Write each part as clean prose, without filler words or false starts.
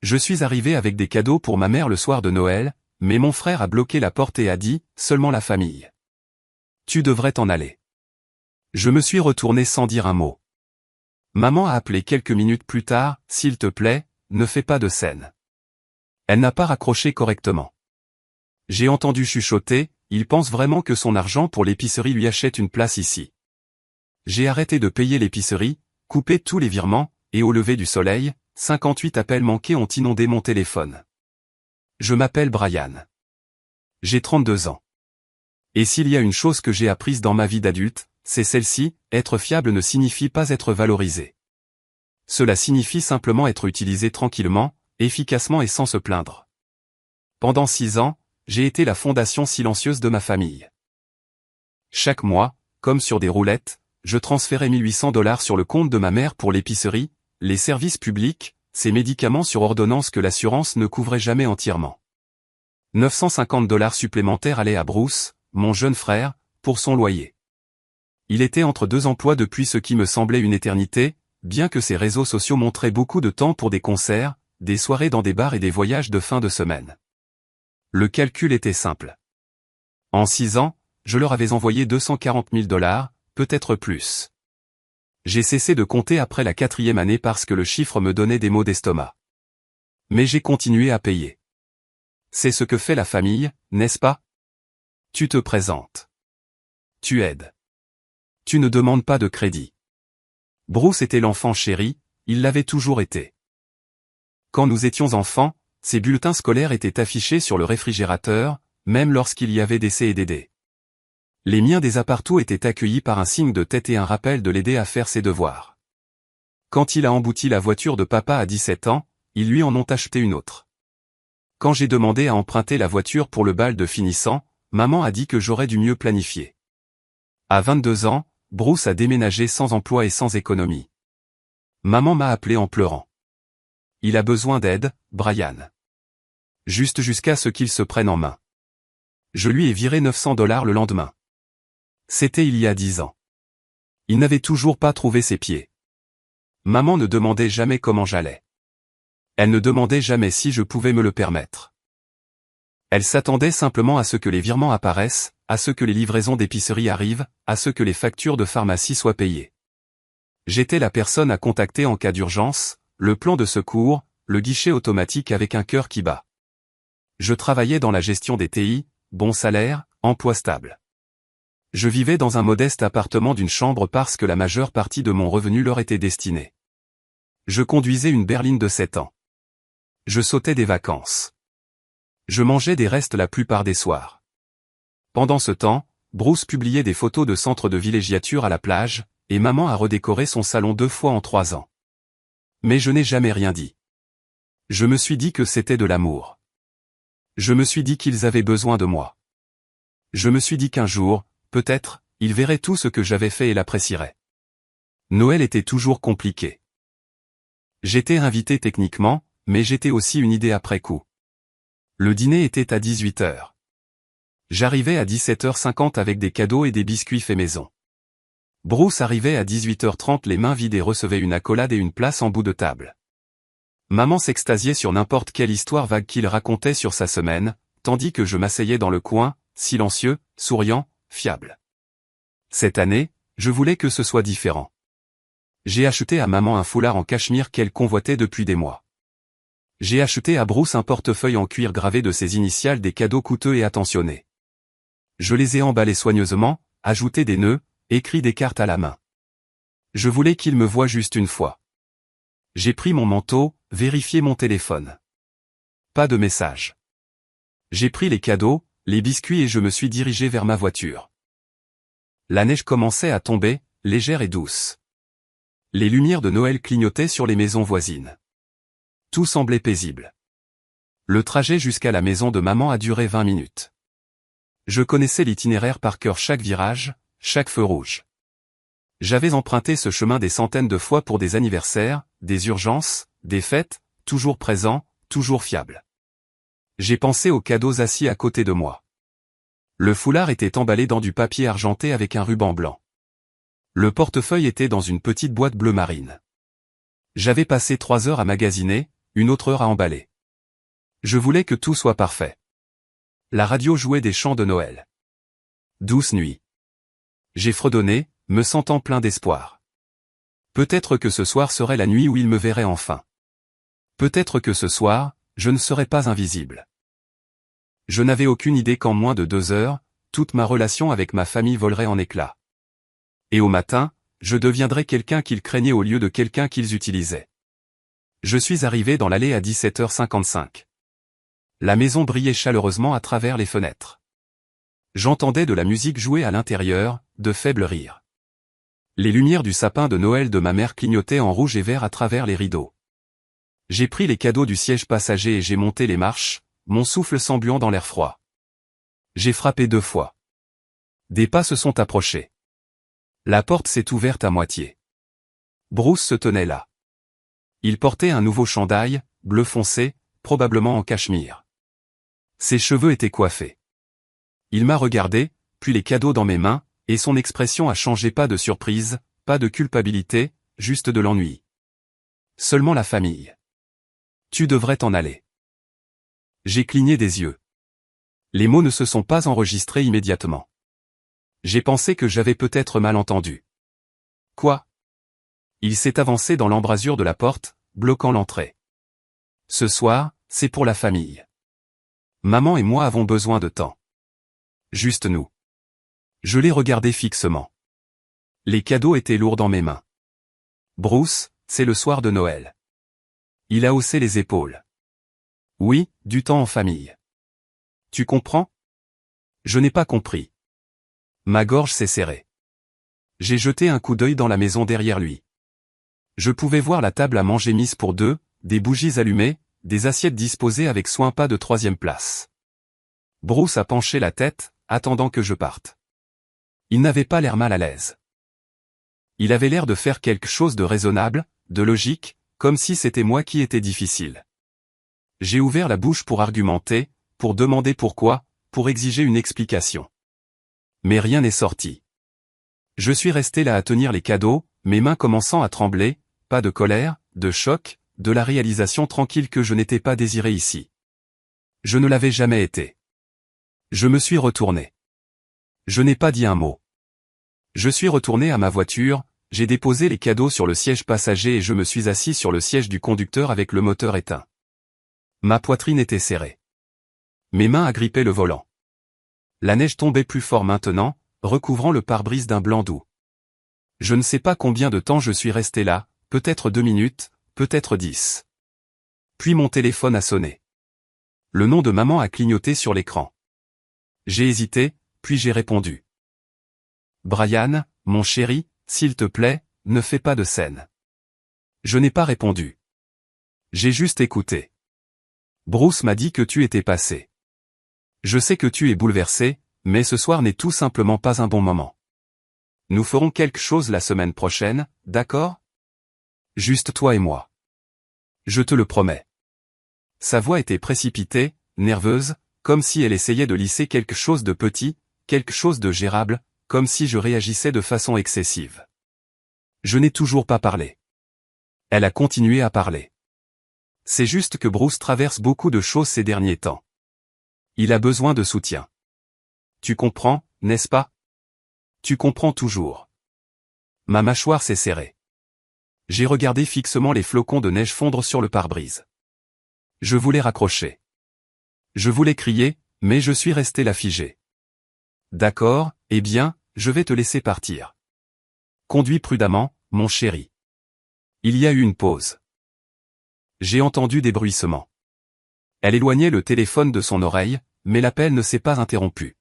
Je suis arrivé avec des cadeaux pour ma mère le soir de Noël, mais mon frère a bloqué la porte et a dit, seulement la famille. Tu devrais t'en aller. Je me suis retourné sans dire un mot. Maman a appelé quelques minutes plus tard, s'il te plaît, ne fais pas de scène. Elle n'a pas raccroché correctement. J'ai entendu chuchoter, il pense vraiment que son argent pour l'épicerie lui achète une place ici. J'ai arrêté de payer l'épicerie, coupé tous les virements, et au lever du soleil, 58 appels manqués ont inondé mon téléphone. Je m'appelle Brian. J'ai 32 ans. Et s'il y a une chose que j'ai apprise dans ma vie d'adulte, c'est celle-ci, être fiable ne signifie pas être valorisé. Cela signifie simplement être utilisé tranquillement, efficacement et sans se plaindre. Pendant 6 ans, j'ai été la fondation silencieuse de ma famille. Chaque mois, comme sur des roulettes, je transférais $1800 sur le compte de ma mère pour l'épicerie, les services publics, ces médicaments sur ordonnance que l'assurance ne couvrait jamais entièrement. $950 supplémentaires allaient à Bruce, mon jeune frère, pour son loyer. Il était entre 2 emplois depuis ce qui me semblait une éternité, bien que ses réseaux sociaux montraient beaucoup de temps pour des concerts, des soirées dans des bars et des voyages de fin de semaine. Le calcul était simple. En 6 ans, je leur avais envoyé $240 000, peut-être plus. J'ai cessé de compter après la 4e année parce que le chiffre me donnait des maux d'estomac. Mais j'ai continué à payer. C'est ce que fait la famille, n'est-ce pas? Tu te présentes. Tu aides. Tu ne demandes pas de crédit. Bruce était l'enfant chéri, il l'avait toujours été. Quand nous étions enfants, ses bulletins scolaires étaient affichés sur le réfrigérateur, même lorsqu'il y avait des C et des D. Les miens des apartous étaient accueillis par un signe de tête et un rappel de l'aider à faire ses devoirs. Quand il a embouti la voiture de papa à 17 ans, ils lui en ont acheté une autre. Quand j'ai demandé à emprunter la voiture pour le bal de finissant, maman a dit que j'aurais dû mieux planifier. À 22 ans, Bruce a déménagé sans emploi et sans économie. Maman m'a appelé en pleurant. Il a besoin d'aide, Brian. Juste jusqu'à ce qu'il se prenne en main. Je lui ai viré $900 le lendemain. C'était il y a 10 ans. Il n'avait toujours pas trouvé ses pieds. Maman ne demandait jamais comment j'allais. Elle ne demandait jamais si je pouvais me le permettre. Elle s'attendait simplement à ce que les virements apparaissent, à ce que les livraisons d'épicerie arrivent, à ce que les factures de pharmacie soient payées. J'étais la personne à contacter en cas d'urgence, le plan de secours, le guichet automatique avec un cœur qui bat. Je travaillais dans la gestion des TI, bon salaire, emploi stable. Je vivais dans un modeste appartement d'une chambre parce que la majeure partie de mon revenu leur était destinée. Je conduisais une berline de 7 ans. Je sautais des vacances. Je mangeais des restes la plupart des soirs. Pendant ce temps, Bruce publiait des photos de centres de villégiature à la plage, et maman a redécoré son salon 2 fois en 3 ans. Mais je n'ai jamais rien dit. Je me suis dit que c'était de l'amour. Je me suis dit qu'ils avaient besoin de moi. Je me suis dit qu'un jour, peut-être, ils verraient tout ce que j'avais fait et l'apprécieraient. Noël était toujours compliqué. J'étais invité techniquement, mais j'étais aussi une idée après coup. Le dîner était à 18h. J'arrivais à 17h50 avec des cadeaux et des biscuits faits maison. Bruce arrivait à 18h30 les mains vides et recevait une accolade et une place en bout de table. Maman s'extasiait sur n'importe quelle histoire vague qu'il racontait sur sa semaine, tandis que je m'asseyais dans le coin, silencieux, souriant, fiable. Cette année, je voulais que ce soit différent. J'ai acheté à maman un foulard en cachemire qu'elle convoitait depuis des mois. J'ai acheté à Bruce un portefeuille en cuir gravé de ses initiales, des cadeaux coûteux et attentionnés. Je les ai emballés soigneusement, ajouté des nœuds, écrit des cartes à la main. Je voulais qu'il me voie juste une fois. J'ai pris mon manteau, vérifié mon téléphone. Pas de message. J'ai pris les cadeaux, les biscuits et je me suis dirigé vers ma voiture. La neige commençait à tomber, légère et douce. Les lumières de Noël clignotaient sur les maisons voisines. Tout semblait paisible. Le trajet jusqu'à la maison de maman a duré 20 minutes. Je connaissais l'itinéraire par cœur, chaque virage, chaque feu rouge. J'avais emprunté ce chemin des centaines de fois pour des anniversaires, des urgences, des fêtes, toujours présent, toujours fiable. J'ai pensé aux cadeaux assis à côté de moi. Le foulard était emballé dans du papier argenté avec un ruban blanc. Le portefeuille était dans une petite boîte bleu marine. J'avais passé 3 heures à magasiner, une autre heure à emballer. Je voulais que tout soit parfait. La radio jouait des chants de Noël. Douce nuit. J'ai fredonné, me sentant plein d'espoir. Peut-être que ce soir serait la nuit où il me verrait enfin. Peut-être que ce soir, je ne serais pas invisible. Je n'avais aucune idée qu'en moins de 2 heures, toute ma relation avec ma famille volerait en éclats. Et au matin, je deviendrais quelqu'un qu'ils craignaient au lieu de quelqu'un qu'ils utilisaient. Je suis arrivé dans l'allée à 17h55. La maison brillait chaleureusement à travers les fenêtres. J'entendais de la musique jouer à l'intérieur, de faibles rires. Les lumières du sapin de Noël de ma mère clignotaient en rouge et vert à travers les rideaux. J'ai pris les cadeaux du siège passager et j'ai monté les marches, mon souffle s'embuant dans l'air froid. J'ai frappé 2 fois. Des pas se sont approchés. La porte s'est ouverte à moitié. Bruce se tenait là. Il portait un nouveau chandail, bleu foncé, probablement en cachemire. Ses cheveux étaient coiffés. Il m'a regardé, puis les cadeaux dans mes mains, et son expression a changé, pas de surprise, pas de culpabilité, juste de l'ennui. Seulement la famille. Tu devrais t'en aller. J'ai cligné des yeux. Les mots ne se sont pas enregistrés immédiatement. J'ai pensé que j'avais peut-être mal entendu. Quoi? Il s'est avancé dans l'embrasure de la porte, bloquant l'entrée. Ce soir, c'est pour la famille. Maman et moi avons besoin de temps. Juste nous. Je l'ai regardé fixement. Les cadeaux étaient lourds dans mes mains. Bruce, c'est le soir de Noël. Il a haussé les épaules. Oui, du temps en famille. Tu comprends? Je n'ai pas compris. Ma gorge s'est serrée. J'ai jeté un coup d'œil dans la maison derrière lui. Je pouvais voir la table à manger mise pour 2, des bougies allumées, des assiettes disposées avec soin, pas de 3e place. Bruce a penché la tête, attendant que je parte. Il n'avait pas l'air mal à l'aise. Il avait l'air de faire quelque chose de raisonnable, de logique, comme si c'était moi qui étais difficile. J'ai ouvert la bouche pour argumenter, pour demander pourquoi, pour exiger une explication. Mais rien n'est sorti. Je suis resté là à tenir les cadeaux, mes mains commençant à trembler, pas de colère, de choc, de la réalisation tranquille que je n'étais pas désiré ici. Je ne l'avais jamais été. Je me suis retourné. Je n'ai pas dit un mot. Je suis retourné à ma voiture, j'ai déposé les cadeaux sur le siège passager et je me suis assis sur le siège du conducteur avec le moteur éteint. Ma poitrine était serrée. Mes mains agrippaient le volant. La neige tombait plus fort maintenant, recouvrant le pare-brise d'un blanc doux. Je ne sais pas combien de temps je suis resté là, peut-être 2 minutes, peut-être 10. Puis mon téléphone a sonné. Le nom de maman a clignoté sur l'écran. J'ai hésité, puis j'ai répondu. Brian, mon chéri, s'il te plaît, ne fais pas de scène. Je n'ai pas répondu. J'ai juste écouté. Bruce m'a dit que tu étais passé. Je sais que tu es bouleversé, mais ce soir n'est tout simplement pas un bon moment. Nous ferons quelque chose la semaine prochaine, d'accord? Juste toi et moi. Je te le promets. Sa voix était précipitée, nerveuse, comme si elle essayait de lisser quelque chose de petit, quelque chose de gérable, comme si je réagissais de façon excessive. Je n'ai toujours pas parlé. Elle a continué à parler. C'est juste que Bruce traverse beaucoup de choses ces derniers temps. Il a besoin de soutien. Tu comprends, n'est-ce pas? Tu comprends toujours. Ma mâchoire s'est serrée. J'ai regardé fixement les flocons de neige fondre sur le pare-brise. Je voulais raccrocher. Je voulais crier, mais je suis resté là figé. D'accord, eh bien, je vais te laisser partir. Conduis prudemment, mon chéri. Il y a eu une pause. J'ai entendu des bruissements. Elle éloignait le téléphone de son oreille, mais l'appel ne s'est pas interrompu.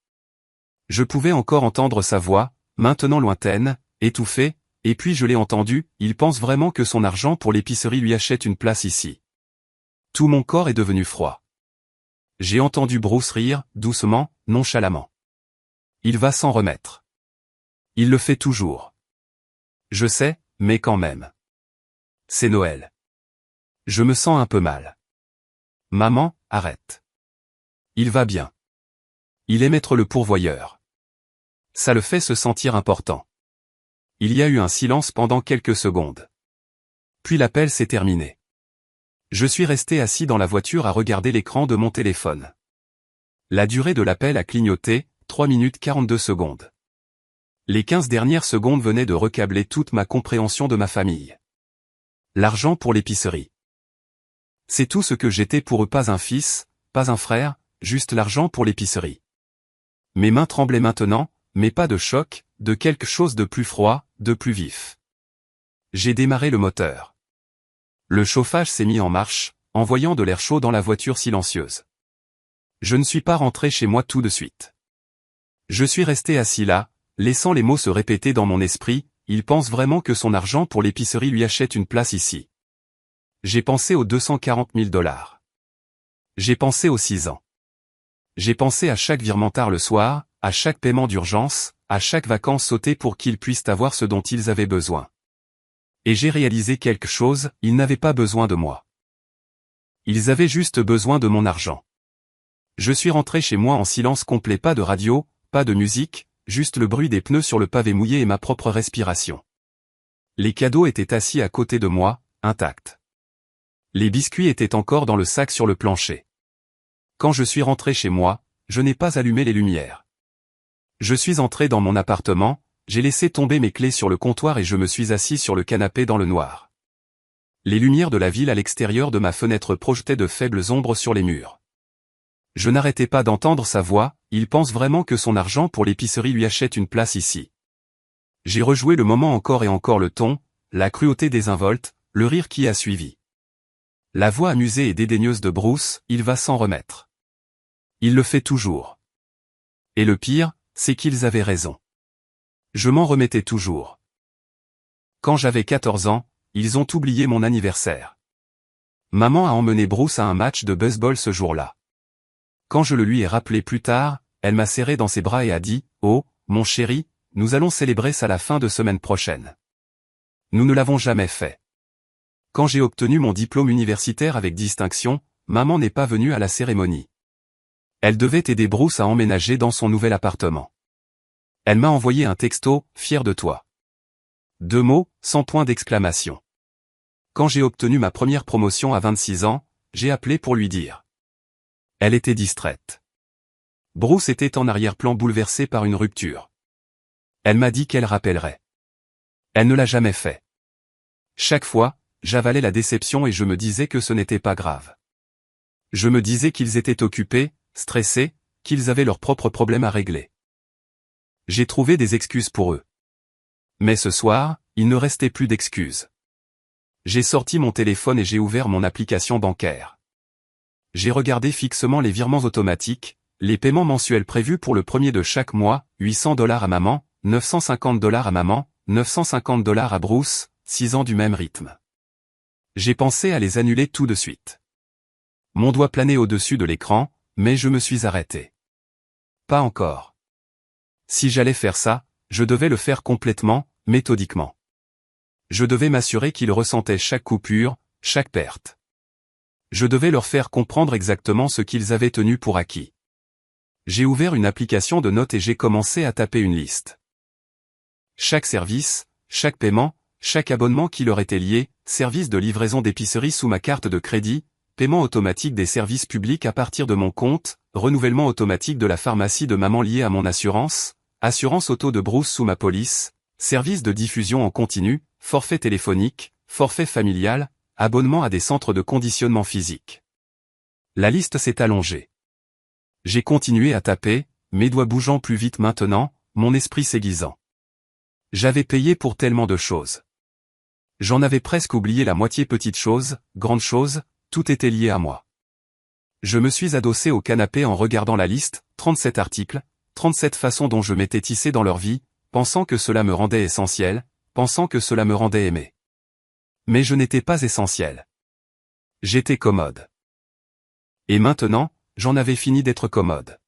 Je pouvais encore entendre sa voix, maintenant lointaine, étouffée, et puis je l'ai entendu, il pense vraiment que son argent pour l'épicerie lui achète une place ici. Tout mon corps est devenu froid. J'ai entendu Bruce rire, doucement, nonchalamment. Il va s'en remettre. Il le fait toujours. Je sais, mais quand même. C'est Noël. Je me sens un peu mal. Maman, arrête. Il va bien. Il aime être le pourvoyeur. Ça le fait se sentir important. Il y a eu un silence pendant quelques secondes. Puis l'appel s'est terminé. Je suis resté assis dans la voiture à regarder l'écran de mon téléphone. La durée de l'appel a clignoté, 3 minutes 42 secondes. Les 15 dernières secondes venaient de recabler toute ma compréhension de ma famille. L'argent pour l'épicerie. C'est tout ce que j'étais pour eux, pas un fils, pas un frère, juste l'argent pour l'épicerie. Mes mains tremblaient maintenant, mais pas de choc, de quelque chose de plus froid, de plus vif. J'ai démarré le moteur. Le chauffage s'est mis en marche, envoyant de l'air chaud dans la voiture silencieuse. Je ne suis pas rentré chez moi tout de suite. Je suis resté assis là, laissant les mots se répéter dans mon esprit, il pense vraiment que son argent pour l'épicerie lui achète une place ici. J'ai pensé aux 240 000 $. J'ai pensé aux 6 ans. J'ai pensé à chaque virement tard le soir, à chaque paiement d'urgence, à chaque vacances sautées pour qu'ils puissent avoir ce dont ils avaient besoin. Et j'ai réalisé quelque chose, ils n'avaient pas besoin de moi. Ils avaient juste besoin de mon argent. Je suis rentré chez moi en silence complet, pas de radio, pas de musique, juste le bruit des pneus sur le pavé mouillé et ma propre respiration. Les cadeaux étaient assis à côté de moi, intacts. Les biscuits étaient encore dans le sac sur le plancher. Quand je suis rentré chez moi, je n'ai pas allumé les lumières. Je suis entré dans mon appartement, j'ai laissé tomber mes clés sur le comptoir et je me suis assis sur le canapé dans le noir. Les lumières de la ville à l'extérieur de ma fenêtre projetaient de faibles ombres sur les murs. Je n'arrêtais pas d'entendre sa voix, il pense vraiment que son argent pour l'épicerie lui achète une place ici. J'ai rejoué le moment encore et encore, le ton, la cruauté désinvolte, le rire qui a suivi. La voix amusée et dédaigneuse de Bruce, il va s'en remettre. Il le fait toujours. Et le pire, c'est qu'ils avaient raison. Je m'en remettais toujours. Quand j'avais 14 ans, ils ont oublié mon anniversaire. Maman a emmené Bruce à un match de baseball ce jour-là. Quand je le lui ai rappelé plus tard, elle m'a serré dans ses bras et a dit « Oh, mon chéri, nous allons célébrer ça la fin de semaine prochaine. » Nous ne l'avons jamais fait. Quand j'ai obtenu mon diplôme universitaire avec distinction, maman n'est pas venue à la cérémonie. Elle devait aider Bruce à emménager dans son nouvel appartement. Elle m'a envoyé un texto, « Fier de toi. » 2 mots, sans point d'exclamation. Quand j'ai obtenu ma première promotion à 26 ans, j'ai appelé pour lui dire. Elle était distraite. Bruce était en arrière-plan, bouleversé par une rupture. Elle m'a dit qu'elle rappellerait. Elle ne l'a jamais fait. Chaque fois, j'avalais la déception et je me disais que ce n'était pas grave. Je me disais qu'ils étaient occupés, stressés, qu'ils avaient leurs propres problèmes à régler. J'ai trouvé des excuses pour eux. Mais ce soir, il ne restait plus d'excuses. J'ai sorti mon téléphone et j'ai ouvert mon application bancaire. J'ai regardé fixement les virements automatiques, les paiements mensuels prévus pour le premier de chaque mois, 800 $ à maman, 950 $ à maman, 950 $ à Bruce, 6 ans du même rythme. J'ai pensé à les annuler tout de suite. Mon doigt planait au-dessus de l'écran, mais je me suis arrêté. Pas encore. Si j'allais faire ça, je devais le faire complètement, méthodiquement. Je devais m'assurer qu'ils ressentaient chaque coupure, chaque perte. Je devais leur faire comprendre exactement ce qu'ils avaient tenu pour acquis. J'ai ouvert une application de notes et j'ai commencé à taper une liste. Chaque service, chaque paiement, chaque abonnement qui leur était lié, service de livraison d'épicerie sous ma carte de crédit, paiement automatique des services publics à partir de mon compte, renouvellement automatique de la pharmacie de maman lié à mon assurance, assurance auto de Bruce sous ma police, service de diffusion en continu, forfait téléphonique, forfait familial, abonnement à des centres de conditionnement physique. La liste s'est allongée. J'ai continué à taper, mes doigts bougeant plus vite maintenant, mon esprit s'aiguisant. J'avais payé pour tellement de choses. J'en avais presque oublié la moitié. Petite chose, grande chose, tout était lié à moi. Je me suis adossé au canapé en regardant la liste, 37 articles, 37 façons dont je m'étais tissé dans leur vie, pensant que cela me rendait essentiel, pensant que cela me rendait aimé. Mais je n'étais pas essentiel. J'étais commode. Et maintenant, j'en avais fini d'être commode.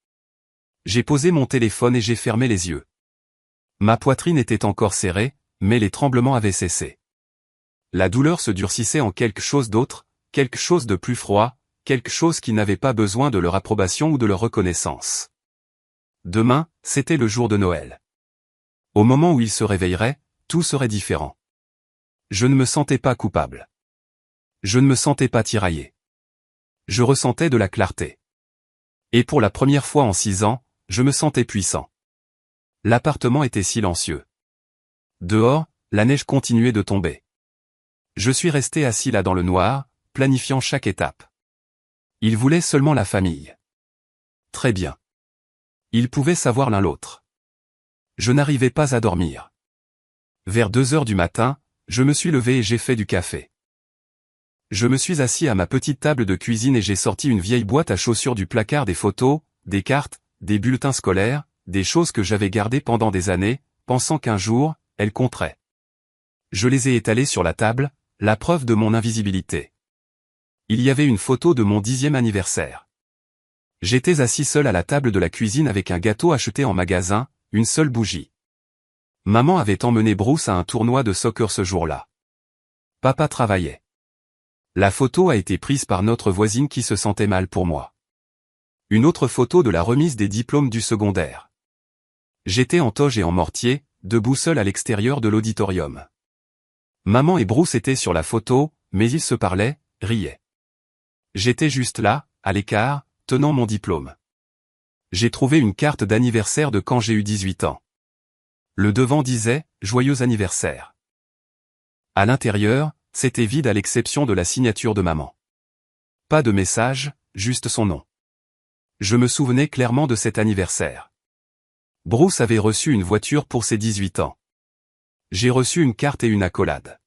J'ai posé mon téléphone et j'ai fermé les yeux. Ma poitrine était encore serrée, mais les tremblements avaient cessé. La douleur se durcissait en quelque chose d'autre, quelque chose de plus froid, quelque chose qui n'avait pas besoin de leur approbation ou de leur reconnaissance. Demain, c'était le jour de Noël. Au moment où ils se réveilleraient, tout serait différent. Je ne me sentais pas coupable. Je ne me sentais pas tiraillé. Je ressentais de la clarté. Et pour la première fois en 6 ans, je me sentais puissant. L'appartement était silencieux. Dehors, la neige continuait de tomber. Je suis resté assis là dans le noir, planifiant chaque étape. Il voulait seulement la famille. Très bien. Ils pouvaient savoir l'un l'autre. Je n'arrivais pas à dormir. Vers 2 heures du matin, je me suis levé et j'ai fait du café. Je me suis assis à ma petite table de cuisine et j'ai sorti une vieille boîte à chaussures du placard, des photos, des cartes, des bulletins scolaires, des choses que j'avais gardées pendant des années, pensant qu'un jour, elles compteraient. Je les ai étalées sur la table, la preuve de mon invisibilité. Il y avait une photo de mon 10e anniversaire. J'étais assis seul à la table de la cuisine avec un gâteau acheté en magasin, une seule bougie. Maman avait emmené Bruce à un tournoi de soccer ce jour-là. Papa travaillait. La photo a été prise par notre voisine qui se sentait mal pour moi. Une autre photo de la remise des diplômes du secondaire. J'étais en toge et en mortier, debout seul à l'extérieur de l'auditorium. Maman et Bruce étaient sur la photo, mais ils se parlaient, riaient. J'étais juste là, à l'écart, tenant mon diplôme. J'ai trouvé une carte d'anniversaire de quand j'ai eu 18 ans. Le devant disait « Joyeux anniversaire ». À l'intérieur, c'était vide à l'exception de la signature de maman. Pas de message, juste son nom. Je me souvenais clairement de cet anniversaire. Bruce avait reçu une voiture pour ses 18 ans. J'ai reçu une carte et une accolade.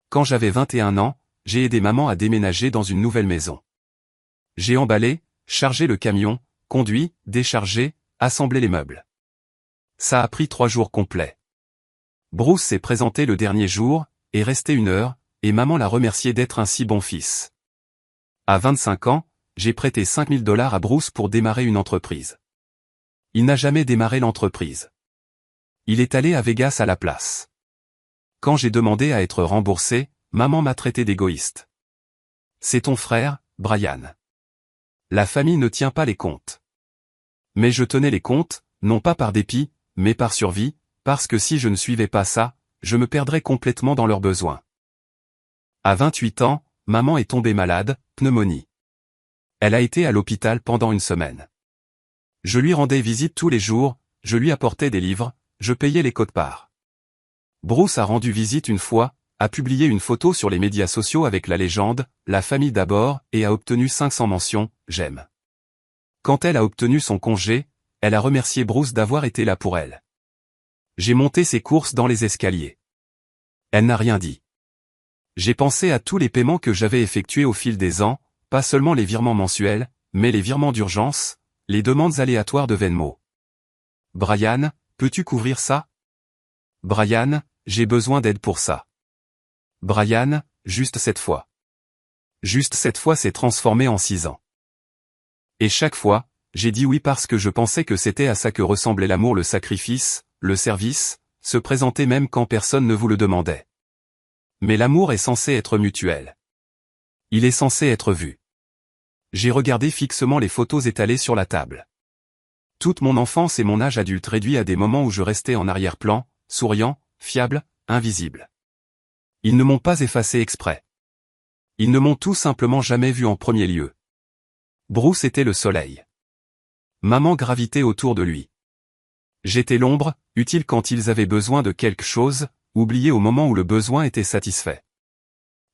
Quand j'avais 21 ans, j'ai aidé maman à déménager dans une nouvelle maison. J'ai emballé, chargé le camion, conduit, déchargé, assemblé les meubles. Ça a pris 3 jours complets. Bruce s'est présenté le dernier jour, est resté 1 heure, et maman l'a remercié d'être un si bon fils. À 25 ans, j'ai prêté $5000 à Bruce pour démarrer une entreprise. Il n'a jamais démarré l'entreprise. Il est allé à Vegas à la place. Quand j'ai demandé à être remboursé, maman m'a traité d'égoïste. C'est ton frère, Brian. La famille ne tient pas les comptes. Mais je tenais les comptes, non pas par dépit, mais par survie, parce que si je ne suivais pas ça, je me perdrais complètement dans leurs besoins. À 28 ans, maman est tombée malade, pneumonie. Elle a été à l'hôpital pendant 1 semaine. Je lui rendais visite tous les jours, je lui apportais des livres, je payais les quotes-parts. Bruce a rendu visite une fois, a publié une photo sur les médias sociaux avec la légende « La famille d'abord » et a obtenu 500 mentions « J'aime ». Quand elle a obtenu son congé, elle a remercié Bruce d'avoir été là pour elle. J'ai monté ses courses dans les escaliers. Elle n'a rien dit. J'ai pensé à tous les paiements que j'avais effectués au fil des ans, pas seulement les virements mensuels, mais les virements d'urgence, les demandes aléatoires de Venmo. Brian, peux-tu couvrir ça? Brian, j'ai besoin d'aide pour ça. Brian, juste cette fois. Juste cette fois s'est transformé en 6 ans. Et chaque fois, j'ai dit oui parce que je pensais que c'était à ça que ressemblait l'amour, le sacrifice, le service, se présenter même quand personne ne vous le demandait. Mais l'amour est censé être mutuel. Il est censé être vu. J'ai regardé fixement les photos étalées sur la table. Toute mon enfance et mon âge adulte réduit à des moments où je restais en arrière-plan, souriant, fiable, invisible. Ils ne m'ont pas effacé exprès. Ils ne m'ont tout simplement jamais vu en premier lieu. Bruce était le soleil. Maman gravitait autour de lui. J'étais l'ombre, utile quand ils avaient besoin de quelque chose, oublié au moment où le besoin était satisfait.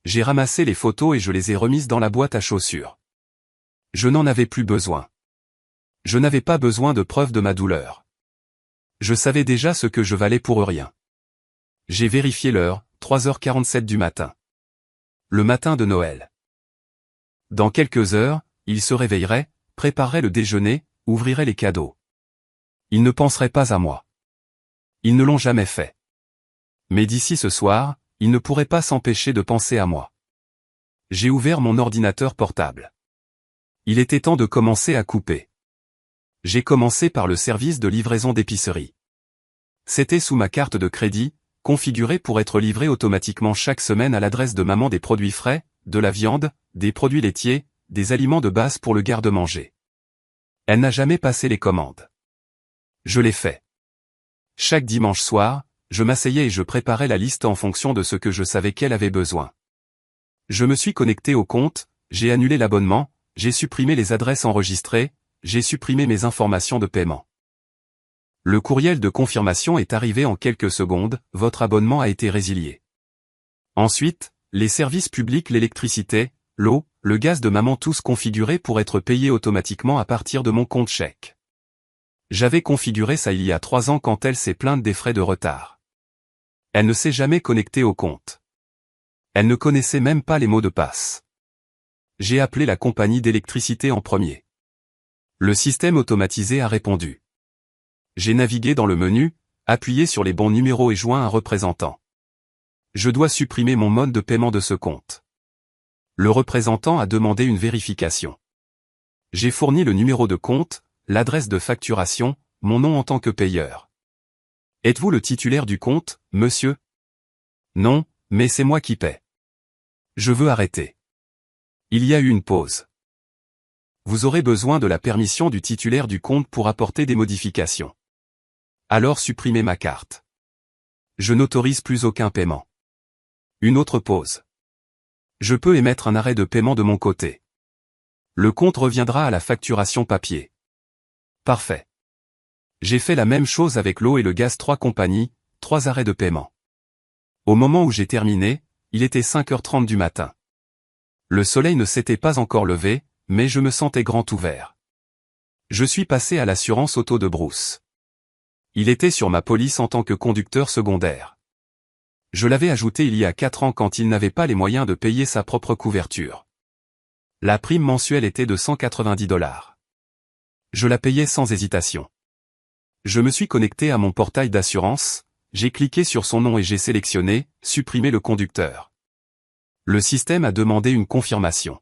J'ai ramassé les photos et je les ai remises dans la boîte à chaussures. Je n'en avais plus besoin. Je n'avais pas besoin de preuves de ma douleur. Je savais déjà ce que je valais pour rien. J'ai vérifié l'heure, 3h47 du matin. Le matin de Noël. Dans quelques heures, il se réveillerait, préparerait le déjeuner, ouvrirait les cadeaux. Ils ne penseraient pas à moi. Ils ne l'ont jamais fait. Mais d'ici ce soir, ils ne pourraient pas s'empêcher de penser à moi. J'ai ouvert mon ordinateur portable. Il était temps de commencer à couper. J'ai commencé par le service de livraison d'épicerie. C'était sous ma carte de crédit, configurée pour être livrée automatiquement chaque semaine à l'adresse de maman des produits frais, de la viande, des produits laitiers, des aliments de base pour le garde-manger. Elle n'a jamais passé les commandes. Je l'ai fait. Chaque dimanche soir, je m'asseyais et je préparais la liste en fonction de ce que je savais qu'elle avait besoin. Je me suis connecté au compte, j'ai annulé l'abonnement, j'ai supprimé les adresses enregistrées, j'ai supprimé mes informations de paiement. Le courriel de confirmation est arrivé en quelques secondes, votre abonnement a été résilié. Ensuite, les services publics, l'électricité, l'eau, le gaz de maman, tous configurés pour être payés automatiquement à partir de mon compte chèque. J'avais configuré ça il y a 3 ans quand elle s'est plainte des frais de retard. Elle ne s'est jamais connectée au compte. Elle ne connaissait même pas les mots de passe. J'ai appelé la compagnie d'électricité en premier. Le système automatisé a répondu. J'ai navigué dans le menu, appuyé sur les bons numéros et joint un représentant. Je dois supprimer mon mode de paiement de ce compte. Le représentant a demandé une vérification. J'ai fourni le numéro de compte, l'adresse de facturation, mon nom en tant que payeur. Êtes-vous le titulaire du compte, monsieur? Non, mais c'est moi qui paie. Je veux arrêter. Il y a eu une pause. Vous aurez besoin de la permission du titulaire du compte pour apporter des modifications. Alors supprimez ma carte. Je n'autorise plus aucun paiement. Une autre pause. Je peux émettre un arrêt de paiement de mon côté. Le compte reviendra à la facturation papier. Parfait. J'ai fait la même chose avec l'eau et le gaz, 3 compagnies, 3 arrêts de paiement. Au moment où j'ai terminé, il était 5h30 du matin. Le soleil ne s'était pas encore levé, mais je me sentais grand ouvert. Je suis passé à l'assurance auto de Bruce. Il était sur ma police en tant que conducteur secondaire. Je l'avais ajouté il y a 4 ans quand il n'avait pas les moyens de payer sa propre couverture. La prime mensuelle était de $190. Je la payais sans hésitation. Je me suis connecté à mon portail d'assurance, j'ai cliqué sur son nom et j'ai sélectionné « Supprimer le conducteur ». Le système a demandé une confirmation.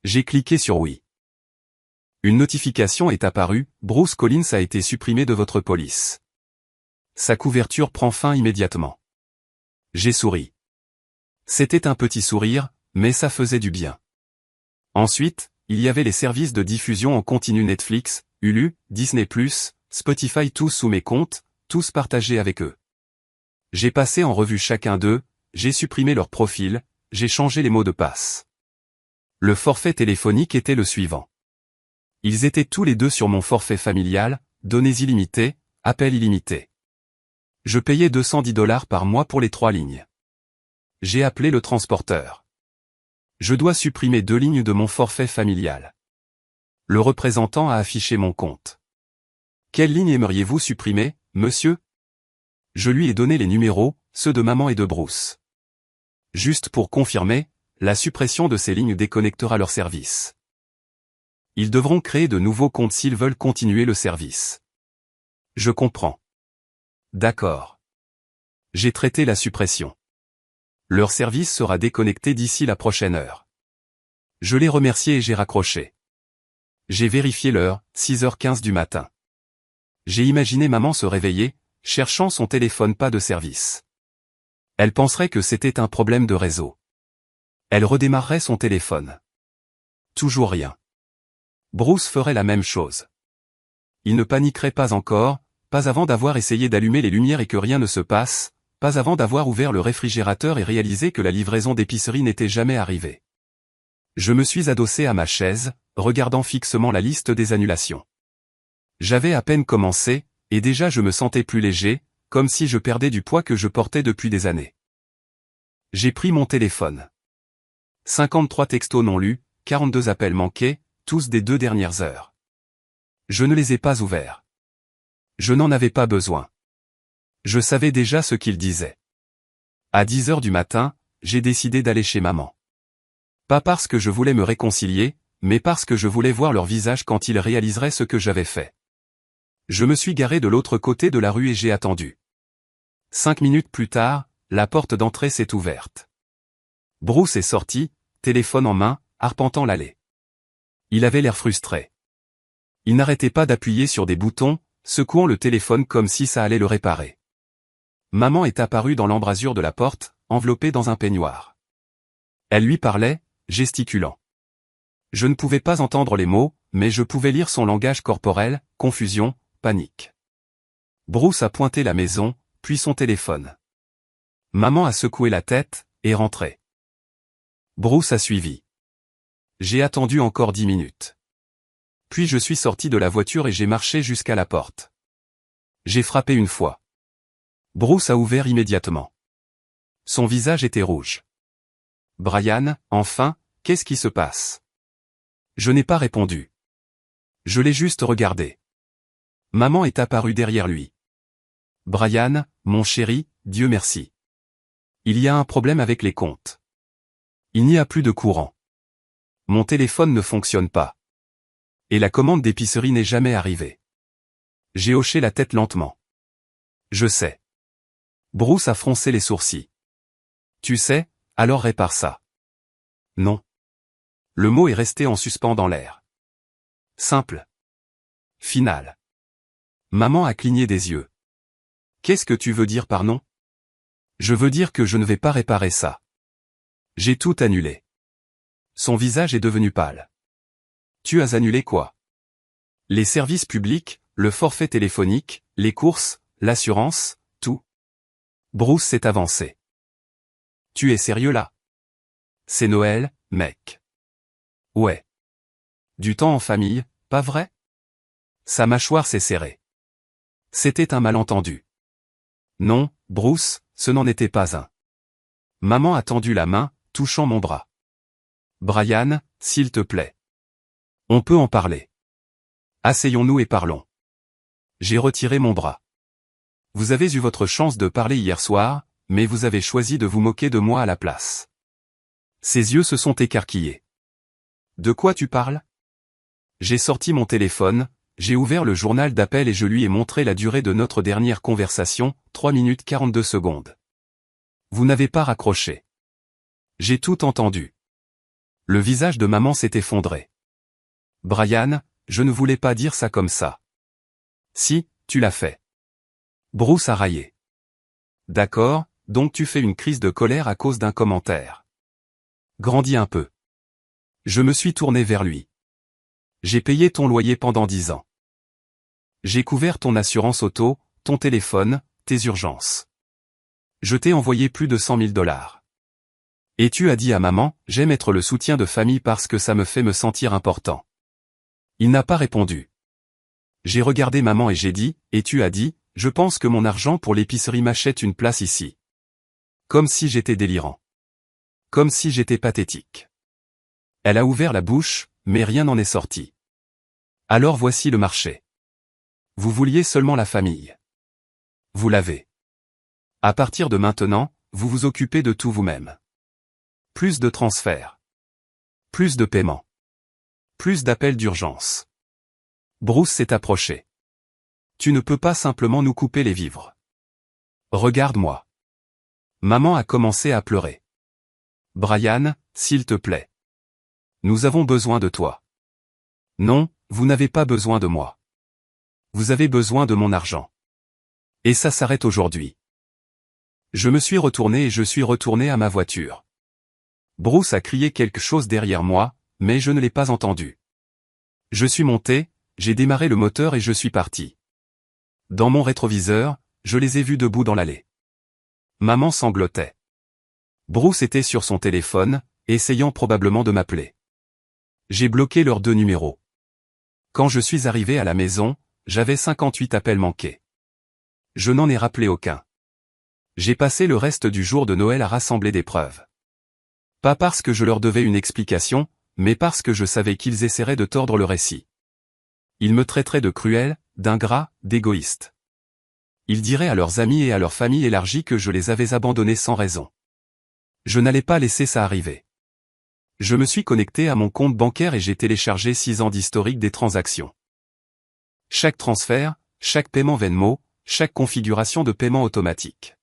J'ai cliqué sur « Oui ». Une notification est apparue, Bruce Collins a été supprimé de votre police. Sa couverture prend fin immédiatement. J'ai souri. C'était un petit sourire, mais ça faisait du bien. Ensuite, il y avait les services de diffusion en continu Netflix, Hulu, Disney+, Spotify, tous sous mes comptes, tous partagés avec eux. J'ai passé en revue chacun d'eux, j'ai supprimé leur profil, j'ai changé les mots de passe. Le forfait téléphonique était le suivant. Ils étaient tous les deux sur mon forfait familial, données illimitées, appels illimités. Je payais $210 par mois pour les 3 lignes. J'ai appelé le transporteur. Je dois supprimer 2 lignes de mon forfait familial. Le représentant a affiché mon compte. Quelle ligne aimeriez-vous supprimer, monsieur? Je lui ai donné les numéros, ceux de maman et de Bruce. Juste pour confirmer, la suppression de ces lignes déconnectera leur service. Ils devront créer de nouveaux comptes s'ils veulent continuer le service. Je comprends. D'accord. J'ai traité la suppression. Leur service sera déconnecté d'ici la prochaine heure. Je l'ai remercié et j'ai raccroché. J'ai vérifié l'heure, 6h15 du matin. J'ai imaginé maman se réveiller, cherchant son téléphone, pas de service. Elle penserait que c'était un problème de réseau. Elle redémarrerait son téléphone. Toujours rien. Bruce ferait la même chose. Il ne paniquerait pas encore, pas avant d'avoir essayé d'allumer les lumières et que rien ne se passe, pas avant d'avoir ouvert le réfrigérateur et réalisé que la livraison d'épicerie n'était jamais arrivée. Je me suis adossé à ma chaise, regardant fixement la liste des annulations. J'avais à peine commencé, et déjà je me sentais plus léger, comme si je perdais du poids que je portais depuis des années. J'ai pris mon téléphone. 53 textos non lus, 42 appels manqués, tous des 2 dernières heures. Je ne les ai pas ouverts. Je n'en avais pas besoin. Je savais déjà ce qu'ils disaient. À 10h du matin, j'ai décidé d'aller chez maman. Pas parce que je voulais me réconcilier, mais parce que je voulais voir leur visage quand ils réaliseraient ce que j'avais fait. Je me suis garé de l'autre côté de la rue et j'ai attendu. 5 minutes plus tard, la porte d'entrée s'est ouverte. Bruce est sorti, téléphone en main, arpentant l'allée. Il avait l'air frustré. Il n'arrêtait pas d'appuyer sur des boutons, secouant le téléphone comme si ça allait le réparer. Maman est apparue dans l'embrasure de la porte, enveloppée dans un peignoir. Elle lui parlait, gesticulant. Je ne pouvais pas entendre les mots, mais je pouvais lire son langage corporel, confusion, panique. Bruce a pointé la maison, puis son téléphone. Maman a secoué la tête, et rentré. Bruce a suivi. J'ai attendu encore 10 minutes. Puis je suis sorti de la voiture et j'ai marché jusqu'à la porte. J'ai frappé une fois. Bruce a ouvert immédiatement. Son visage était rouge. Brian, enfin, qu'est-ce qui se passe? Je n'ai pas répondu. Je l'ai juste regardé. Maman est apparue derrière lui. Brian, mon chéri, Dieu merci. Il y a un problème avec les comptes. Il n'y a plus de courant. Mon téléphone ne fonctionne pas. Et la commande d'épicerie n'est jamais arrivée. J'ai hoché la tête lentement. Je sais. Bruce a froncé les sourcils. Tu sais, alors répare ça. Non. Le mot est resté en suspens dans l'air. Simple. Final. Maman a cligné des yeux. Qu'est-ce que tu veux dire par non? Je veux dire que je ne vais pas réparer ça. J'ai tout annulé. Son visage est devenu pâle. Tu as annulé quoi? Les services publics, le forfait téléphonique, les courses, l'assurance, tout. Bruce s'est avancé. Tu es sérieux là? C'est Noël, mec. Ouais. Du temps en famille, pas vrai? Sa mâchoire s'est serrée. C'était un malentendu. Non, Bruce, ce n'en était pas un. Maman a tendu la main, touchant mon bras. Brian, s'il te plaît. On peut en parler. Asseyons-nous et parlons. J'ai retiré mon bras. Vous avez eu votre chance de parler hier soir, mais vous avez choisi de vous moquer de moi à la place. Ses yeux se sont écarquillés. De quoi tu parles? J'ai sorti mon téléphone, j'ai ouvert le journal d'appel et je lui ai montré la durée de notre dernière conversation, 3 minutes 42 secondes. Vous n'avez pas raccroché. J'ai tout entendu. Le visage de maman s'est effondré. Brian, je ne voulais pas dire ça comme ça. Si, tu l'as fait. Bruce a raillé. D'accord, donc tu fais une crise de colère à cause d'un commentaire. Grandis un peu. Je me suis tourné vers lui. J'ai payé ton loyer pendant 10 ans. J'ai couvert ton assurance auto, ton téléphone, tes urgences. Je t'ai envoyé plus de 100 000 $. Et tu as dit à maman, j'aime être le soutien de famille parce que ça me fait me sentir important. Il n'a pas répondu. J'ai regardé maman et j'ai dit, et tu as dit, je pense que mon argent pour l'épicerie m'achète une place ici. Comme si j'étais délirant. Comme si j'étais pathétique. Elle a ouvert la bouche, mais rien n'en est sorti. Alors voici le marché. Vous vouliez seulement la famille. Vous l'avez. À partir de maintenant, vous vous occupez de tout vous-même. Plus de transferts. Plus de paiements. Plus d'appels d'urgence. Bruce s'est approché. Tu ne peux pas simplement nous couper les vivres. Regarde-moi. Maman a commencé à pleurer. Brian, s'il te plaît. Nous avons besoin de toi. Non, vous n'avez pas besoin de moi. Vous avez besoin de mon argent. Et ça s'arrête aujourd'hui. Je me suis retourné et je suis retourné à ma voiture. Bruce a crié quelque chose derrière moi, mais je ne l'ai pas entendu. Je suis monté, j'ai démarré le moteur et je suis parti. Dans mon rétroviseur, je les ai vus debout dans l'allée. Maman sanglotait. Bruce était sur son téléphone, essayant probablement de m'appeler. J'ai bloqué leurs 2 numéros. Quand je suis arrivé à la maison, j'avais 58 appels manqués. Je n'en ai rappelé aucun. J'ai passé le reste du jour de Noël à rassembler des preuves. Pas parce que je leur devais une explication, mais parce que je savais qu'ils essaieraient de tordre le récit. Ils me traiteraient de cruel, d'ingrat, d'égoïste. Ils diraient à leurs amis et à leur famille élargie que je les avais abandonnés sans raison. Je n'allais pas laisser ça arriver. Je me suis connecté à mon compte bancaire et j'ai téléchargé 6 ans d'historique des transactions. Chaque transfert, chaque paiement Venmo, chaque configuration de paiement automatique.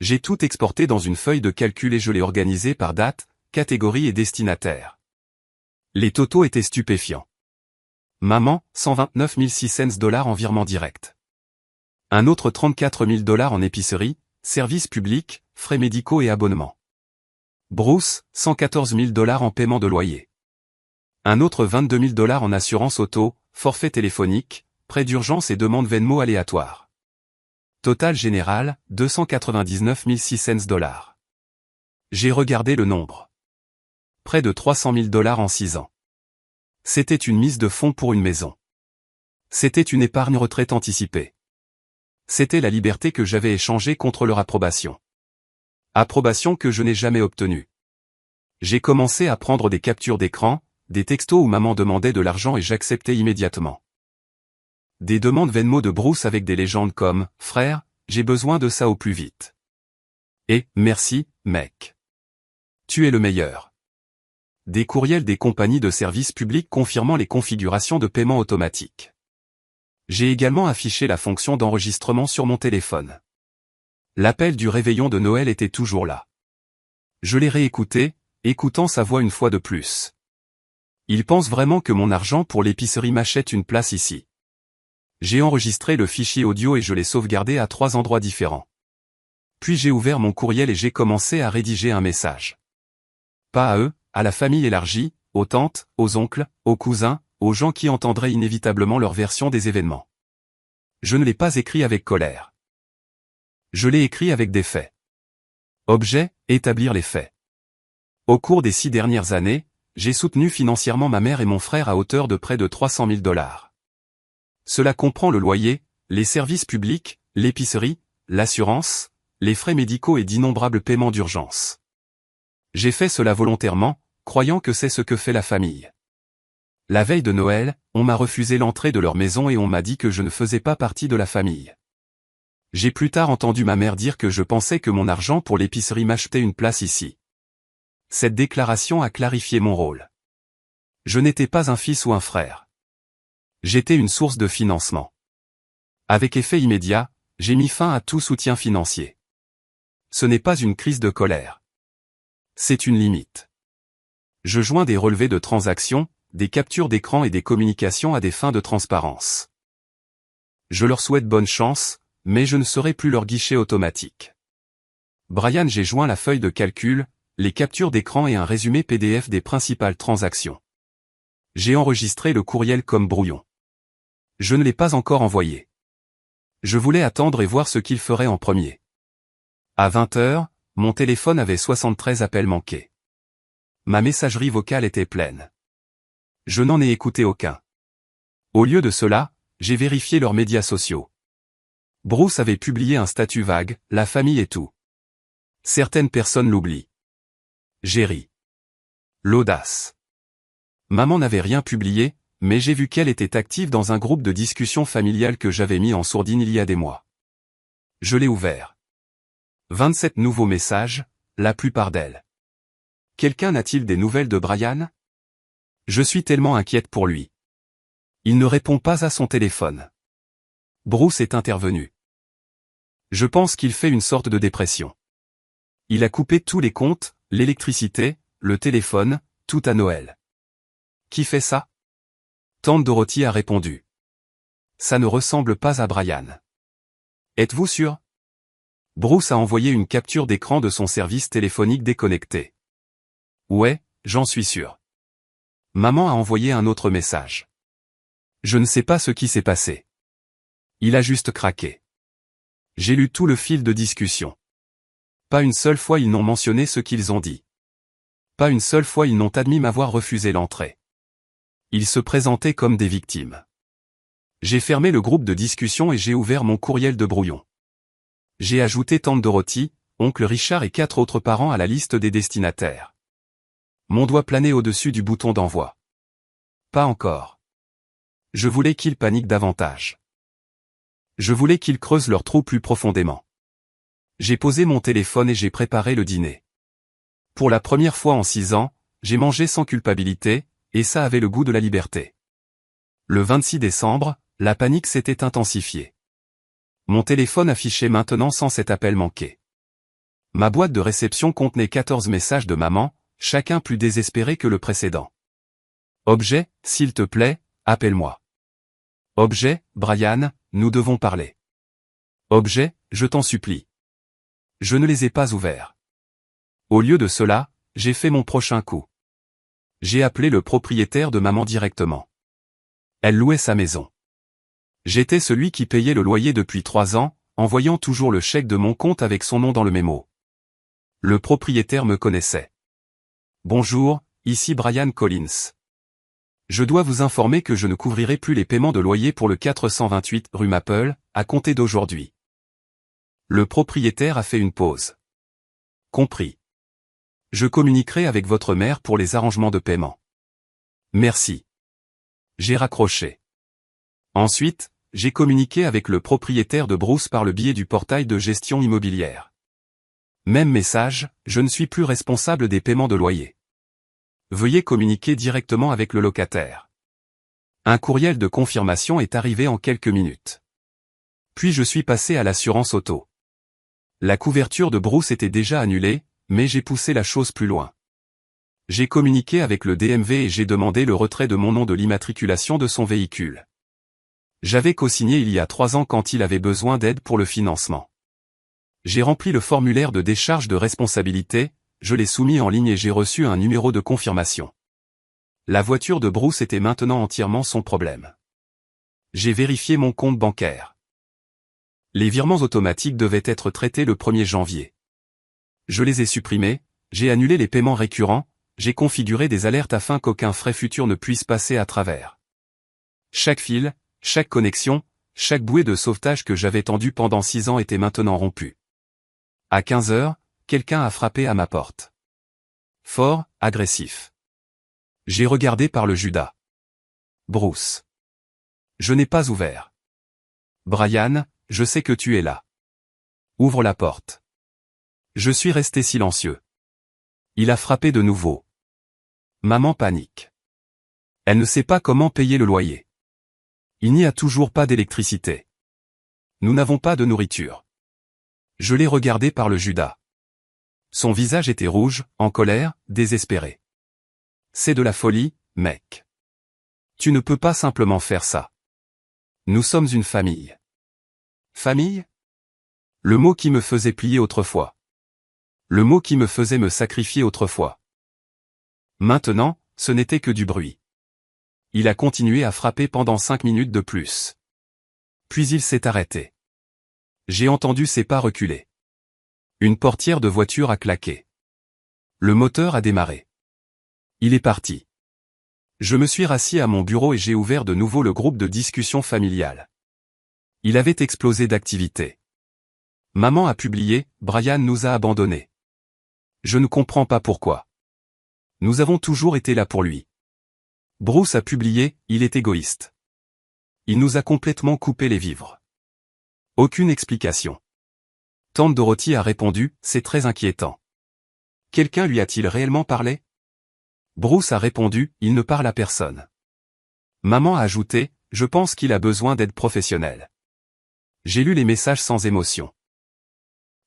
J'ai tout exporté dans une feuille de calcul et je l'ai organisé par date, catégorie et destinataire. Les totaux étaient stupéfiants. Maman, 129 600 $ en virement direct. Un autre 34 000 $ en épicerie, services publics, frais médicaux et abonnements. Bruce, 114 000 $ en paiement de loyer. Un autre 22 000 $ en assurance auto, forfait téléphonique, prêt d'urgence et demande Venmo aléatoire. Total général, 299 600 $. J'ai regardé le nombre. près de 300 000 $ en 6 ans. C'était une mise de fonds pour une maison. C'était une épargne retraite anticipée. C'était la liberté que j'avais échangée contre leur approbation. Approbation que je n'ai jamais obtenue. J'ai commencé à prendre des captures d'écran, des textos où maman demandait de l'argent et j'acceptais immédiatement. Des demandes Venmo de Bruce avec des légendes comme « Frère, j'ai besoin de ça au plus vite ». Et « Merci, mec. Tu es le meilleur ». Des courriels des compagnies de services publics confirmant les configurations de paiement automatique. J'ai également affiché la fonction d'enregistrement sur mon téléphone. L'appel du réveillon de Noël était toujours là. Je l'ai réécouté, écoutant sa voix une fois de plus. Il pense vraiment que mon argent pour l'épicerie m'achète une place ici. J'ai enregistré le fichier audio et je l'ai sauvegardé à 3 endroits différents. Puis j'ai ouvert mon courriel et j'ai commencé à rédiger un message. Pas à eux, à la famille élargie, aux tantes, aux oncles, aux cousins, aux gens qui entendraient inévitablement leur version des événements. Je ne l'ai pas écrit avec colère. Je l'ai écrit avec des faits. Objet, établir les faits. Au cours des 6 dernières années, j'ai soutenu financièrement ma mère et mon frère à hauteur de près de 300 000 $. Cela comprend le loyer, les services publics, l'épicerie, l'assurance, les frais médicaux et d'innombrables paiements d'urgence. J'ai fait cela volontairement, croyant que c'est ce que fait la famille. La veille de Noël, on m'a refusé l'entrée de leur maison et on m'a dit que je ne faisais pas partie de la famille. J'ai plus tard entendu ma mère dire que je pensais que mon argent pour l'épicerie m'achetait une place ici. Cette déclaration a clarifié mon rôle. Je n'étais pas un fils ou un frère. J'étais une source de financement. Avec effet immédiat, j'ai mis fin à tout soutien financier. Ce n'est pas une crise de colère. C'est une limite. Je joins des relevés de transactions, des captures d'écran et des communications à des fins de transparence. Je leur souhaite bonne chance, mais je ne serai plus leur guichet automatique. Brian, j'ai joint la feuille de calcul, les captures d'écran et un résumé PDF des principales transactions. J'ai enregistré le courriel comme brouillon. Je ne l'ai pas encore envoyé. Je voulais attendre et voir ce qu'il ferait en premier. À 20 h, mon téléphone avait 73 appels manqués. Ma messagerie vocale était pleine. Je n'en ai écouté aucun. Au lieu de cela, j'ai vérifié leurs médias sociaux. Bruce avait publié un statut vague, la famille et tout. Certaines personnes l'oublient. J'ai ri. L'audace. Maman n'avait rien publié, mais j'ai vu qu'elle était active dans un groupe de discussion familiale que j'avais mis en sourdine il y a des mois. Je l'ai ouvert. 27 nouveaux messages, la plupart d'elles. Quelqu'un n'a-t-il des nouvelles de Brian? Je suis tellement inquiète pour lui. Il ne répond pas à son téléphone. Bruce est intervenu. Je pense qu'il fait une sorte de dépression. Il a coupé tous les comptes, l'électricité, le téléphone, tout à Noël. Qui fait ça? Tante Dorothy a répondu. Ça ne ressemble pas à Brian. Êtes-vous sûr? Bruce a envoyé une capture d'écran de son service téléphonique déconnecté. Ouais, j'en suis sûr. Maman a envoyé un autre message. Je ne sais pas ce qui s'est passé. Il a juste craqué. J'ai lu tout le fil de discussion. Pas une seule fois ils n'ont mentionné ce qu'ils ont dit. Pas une seule fois ils n'ont admis m'avoir refusé l'entrée. Ils se présentaient comme des victimes. J'ai fermé le groupe de discussion et j'ai ouvert mon courriel de brouillon. J'ai ajouté tante Dorothy, oncle Richard et 4 autres parents à la liste des destinataires. Mon doigt planait au-dessus du bouton d'envoi. Pas encore. Je voulais qu'ils paniquent davantage. Je voulais qu'ils creusent leur trou plus profondément. J'ai posé mon téléphone et j'ai préparé le dîner. Pour la première fois en 6 ans, j'ai mangé sans culpabilité, et ça avait le goût de la liberté. Le 26 décembre, la panique s'était intensifiée. Mon téléphone affichait maintenant 107 appels manqués. Ma boîte de réception contenait 14 messages de maman, chacun plus désespéré que le précédent. Objet, s'il te plaît, appelle-moi. Objet, Brian, nous devons parler. Objet, je t'en supplie. Je ne les ai pas ouverts. Au lieu de cela, j'ai fait mon prochain coup. J'ai appelé le propriétaire de maman directement. Elle louait sa maison. J'étais celui qui payait le loyer depuis 3 ans, envoyant toujours le chèque de mon compte avec son nom dans le mémo. Le propriétaire me connaissait. Bonjour, ici Brian Collins. Je dois vous informer que je ne couvrirai plus les paiements de loyer pour le 428 rue Maple, à compter d'aujourd'hui. Le propriétaire a fait une pause. Compris. Je communiquerai avec votre mère pour les arrangements de paiement. Merci. J'ai raccroché. Ensuite, j'ai communiqué avec le propriétaire de Bruce par le biais du portail de gestion immobilière. Même message, je ne suis plus responsable des paiements de loyer. Veuillez communiquer directement avec le locataire. Un courriel de confirmation est arrivé en quelques minutes. Puis je suis passé à l'assurance auto. La couverture de Bruce était déjà annulée, mais j'ai poussé la chose plus loin. J'ai communiqué avec le DMV et j'ai demandé le retrait de mon nom de l'immatriculation de son véhicule. J'avais co-signé il y a 3 ans quand il avait besoin d'aide pour le financement. J'ai rempli le formulaire de décharge de responsabilité, je l'ai soumis en ligne et j'ai reçu un numéro de confirmation. La voiture de Bruce était maintenant entièrement son problème. J'ai vérifié mon compte bancaire. Les virements automatiques devaient être traités le 1er janvier. Je les ai supprimés, j'ai annulé les paiements récurrents, j'ai configuré des alertes afin qu'aucun frais futur ne puisse passer à travers. Chaque fil, chaque connexion, chaque bouée de sauvetage que j'avais tendue pendant 6 ans était maintenant rompue. À 15 heures, quelqu'un a frappé à ma porte. Fort, agressif. J'ai regardé par le Judas. Bruce. Je n'ai pas ouvert. Brian, je sais que tu es là. Ouvre la porte. Je suis resté silencieux. Il a frappé de nouveau. Maman panique. Elle ne sait pas comment payer le loyer. Il n'y a toujours pas d'électricité. Nous n'avons pas de nourriture. Je l'ai regardé par le Judas. Son visage était rouge, en colère, désespéré. C'est de la folie, mec. Tu ne peux pas simplement faire ça. Nous sommes une famille. Famille? Le mot qui me faisait plier autrefois. Le mot qui me faisait me sacrifier autrefois. Maintenant, ce n'était que du bruit. Il a continué à frapper pendant 5 minutes de plus. Puis il s'est arrêté. J'ai entendu ses pas reculer. Une portière de voiture a claqué. Le moteur a démarré. Il est parti. Je me suis rassis à mon bureau et j'ai ouvert de nouveau le groupe de discussion familiale. Il avait explosé d'activité. Maman a publié, Brian nous a abandonnés. Je ne comprends pas pourquoi. Nous avons toujours été là pour lui. Bruce a publié, il est égoïste. Il nous a complètement coupé les vivres. Aucune explication. Tante Dorothy a répondu, c'est très inquiétant. Quelqu'un lui a-t-il réellement parlé? Bruce a répondu, il ne parle à personne. Maman a ajouté, je pense qu'il a besoin d'aide professionnelle. J'ai lu les messages sans émotion.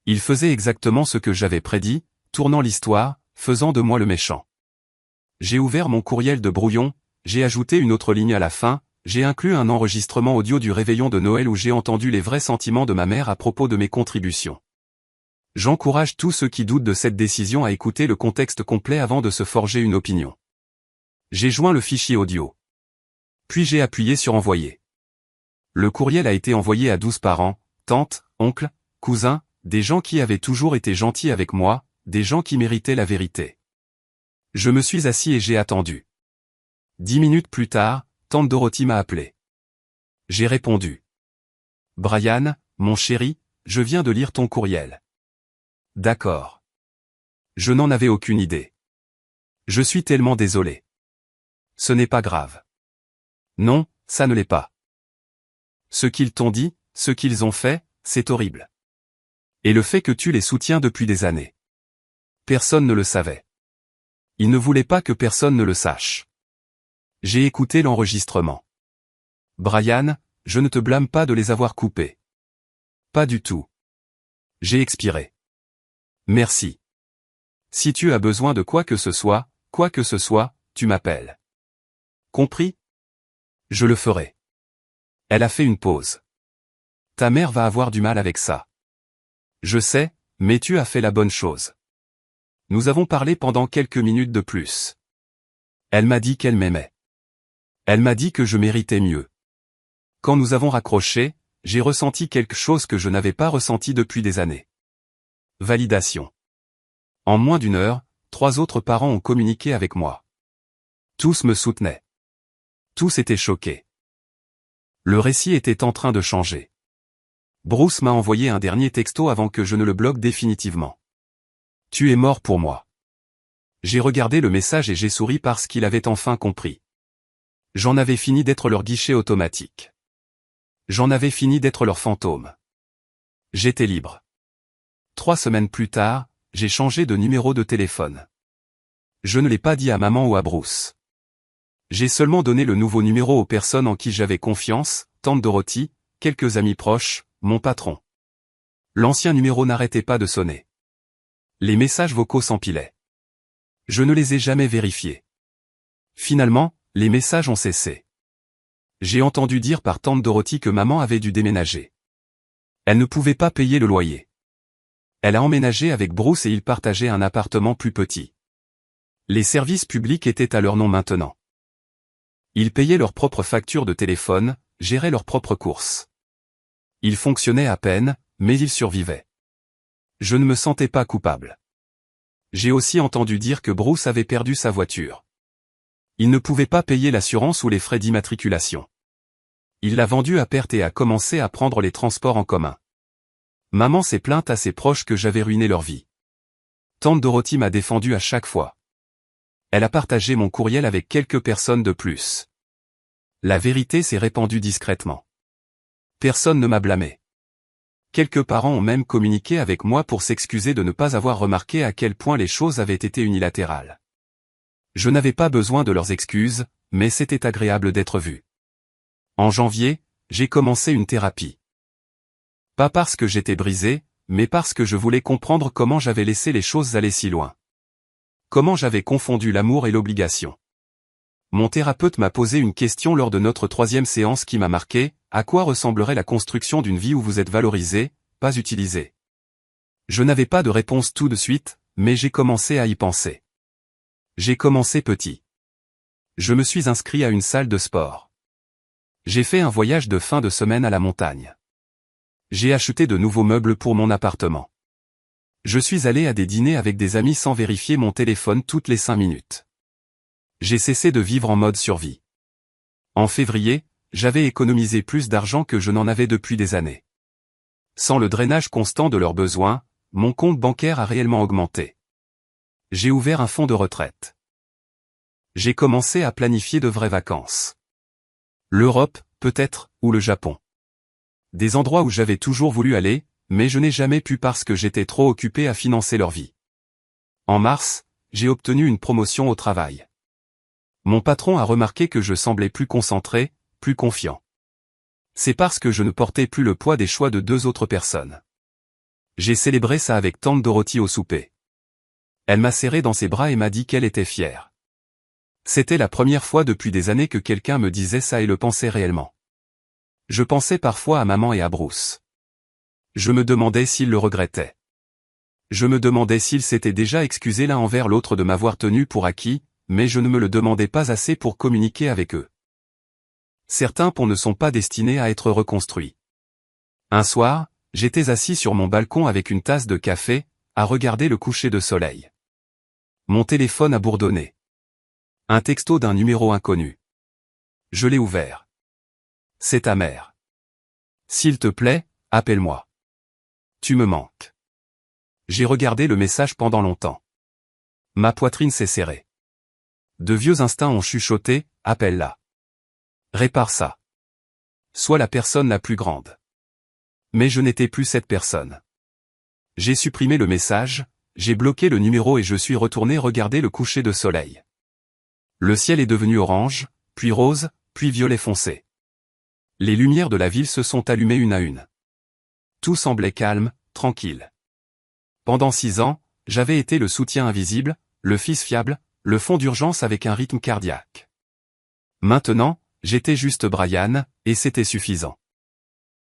Il faisait exactement ce que j'avais prédit, tournant l'histoire, faisant de moi le méchant. J'ai ouvert mon courriel de brouillon, j'ai ajouté une autre ligne à la fin, j'ai inclus un enregistrement audio du réveillon de Noël où j'ai entendu les vrais sentiments de ma mère à propos de mes contributions. J'encourage tous ceux qui doutent de cette décision à écouter le contexte complet avant de se forger une opinion. J'ai joint le fichier audio. Puis j'ai appuyé sur envoyer. Le courriel a été envoyé à 12 parents, tantes, oncles, cousins, des gens qui avaient toujours été gentils avec moi, des gens qui méritaient la vérité. Je me suis assis et j'ai attendu. 10 minutes plus tard, tante Dorothy m'a appelé. J'ai répondu. Brian, mon chéri, je viens de lire ton courriel. D'accord. Je n'en avais aucune idée. Je suis tellement désolé. Ce n'est pas grave. Non, ça ne l'est pas. Ce qu'ils t'ont dit, ce qu'ils ont fait, c'est horrible. Et le fait que tu les soutiens depuis des années. Personne ne le savait. Ils ne voulaient pas que personne ne le sache. J'ai écouté l'enregistrement. Brian, je ne te blâme pas de les avoir coupés. Pas du tout. J'ai expiré. Merci. Si tu as besoin de quoi que ce soit, tu m'appelles. Compris? Je le ferai. Elle a fait une pause. Ta mère va avoir du mal avec ça. Je sais, mais tu as fait la bonne chose. Nous avons parlé pendant quelques minutes de plus. Elle m'a dit qu'elle m'aimait. Elle m'a dit que je méritais mieux. Quand nous avons raccroché, j'ai ressenti quelque chose que je n'avais pas ressenti depuis des années. Validation. En moins d'1 heure, 3 autres parents ont communiqué avec moi. Tous me soutenaient. Tous étaient choqués. Le récit était en train de changer. Bruce m'a envoyé un dernier texto avant que je ne le bloque définitivement. Tu es mort pour moi. J'ai regardé le message et j'ai souri parce qu'il avait enfin compris. J'en avais fini d'être leur guichet automatique. J'en avais fini d'être leur fantôme. J'étais libre. 3 semaines plus tard, j'ai changé de numéro de téléphone. Je ne l'ai pas dit à maman ou à Bruce. J'ai seulement donné le nouveau numéro aux personnes en qui j'avais confiance, tante Dorothy, quelques amis proches, mon patron. L'ancien numéro n'arrêtait pas de sonner. Les messages vocaux s'empilaient. Je ne les ai jamais vérifiés. Finalement, les messages ont cessé. J'ai entendu dire par tante Dorothy que maman avait dû déménager. Elle ne pouvait pas payer le loyer. Elle a emménagé avec Bruce et ils partageaient un appartement plus petit. Les services publics étaient à leur nom maintenant. Ils payaient leurs propres factures de téléphone, géraient leurs propres courses. Ils fonctionnaient à peine, mais ils survivaient. Je ne me sentais pas coupable. J'ai aussi entendu dire que Bruce avait perdu sa voiture. Il ne pouvait pas payer l'assurance ou les frais d'immatriculation. Il l'a vendue à perte et a commencé à prendre les transports en commun. Maman s'est plainte à ses proches que j'avais ruiné leur vie. Tante Dorothy m'a défendu à chaque fois. Elle a partagé mon courriel avec quelques personnes de plus. La vérité s'est répandue discrètement. Personne ne m'a blâmé. Quelques parents ont même communiqué avec moi pour s'excuser de ne pas avoir remarqué à quel point les choses avaient été unilatérales. Je n'avais pas besoin de leurs excuses, mais c'était agréable d'être vu. En janvier, j'ai commencé une thérapie. Pas parce que j'étais brisé, mais parce que je voulais comprendre comment j'avais laissé les choses aller si loin. Comment j'avais confondu l'amour et l'obligation. Mon thérapeute m'a posé une question lors de notre 3e séance qui m'a marqué: à quoi ressemblerait la construction d'une vie où vous êtes valorisé, pas utilisé? Je n'avais pas de réponse tout de suite, mais j'ai commencé à y penser. J'ai commencé petit. Je me suis inscrit à une salle de sport. J'ai fait un voyage de fin de semaine à la montagne. J'ai acheté de nouveaux meubles pour mon appartement. Je suis allé à des dîners avec des amis sans vérifier mon téléphone toutes les 5 minutes. J'ai cessé de vivre en mode survie. En février, j'avais économisé plus d'argent que je n'en avais depuis des années. Sans le drainage constant de leurs besoins, mon compte bancaire a réellement augmenté. J'ai ouvert un fonds de retraite. J'ai commencé à planifier de vraies vacances. L'Europe, peut-être, ou le Japon. Des endroits où j'avais toujours voulu aller, mais je n'ai jamais pu parce que j'étais trop occupé à financer leur vie. En mars, j'ai obtenu une promotion au travail. Mon patron a remarqué que je semblais plus concentré, plus confiant. C'est parce que je ne portais plus le poids des choix de 2 autres personnes. J'ai célébré ça avec tante Dorothy au souper. Elle m'a serré dans ses bras et m'a dit qu'elle était fière. C'était la première fois depuis des années que quelqu'un me disait ça et le pensait réellement. Je pensais parfois à maman et à Bruce. Je me demandais s'ils le regrettaient. Je me demandais s'ils s'étaient déjà excusés l'un envers l'autre de m'avoir tenu pour acquis, mais je ne me le demandais pas assez pour communiquer avec eux. Certains ponts ne sont pas destinés à être reconstruits. Un soir, j'étais assis sur mon balcon avec une tasse de café, à regarder le coucher de soleil. Mon téléphone a bourdonné. Un texto d'un numéro inconnu. Je l'ai ouvert. C'est ta mère. S'il te plaît, appelle-moi. Tu me manques. J'ai regardé le message pendant longtemps. Ma poitrine s'est serrée. De vieux instincts ont chuchoté: appelle-la. Répare ça. Sois la personne la plus grande. Mais je n'étais plus cette personne. J'ai supprimé le message, j'ai bloqué le numéro et je suis retourné regarder le coucher de soleil. Le ciel est devenu orange, puis rose, puis violet foncé. Les lumières de la ville se sont allumées une à une. Tout semblait calme, tranquille. Pendant 6 ans, j'avais été le soutien invisible, le fils fiable, le fond d'urgence avec un rythme cardiaque. Maintenant, j'étais juste Brian, et c'était suffisant.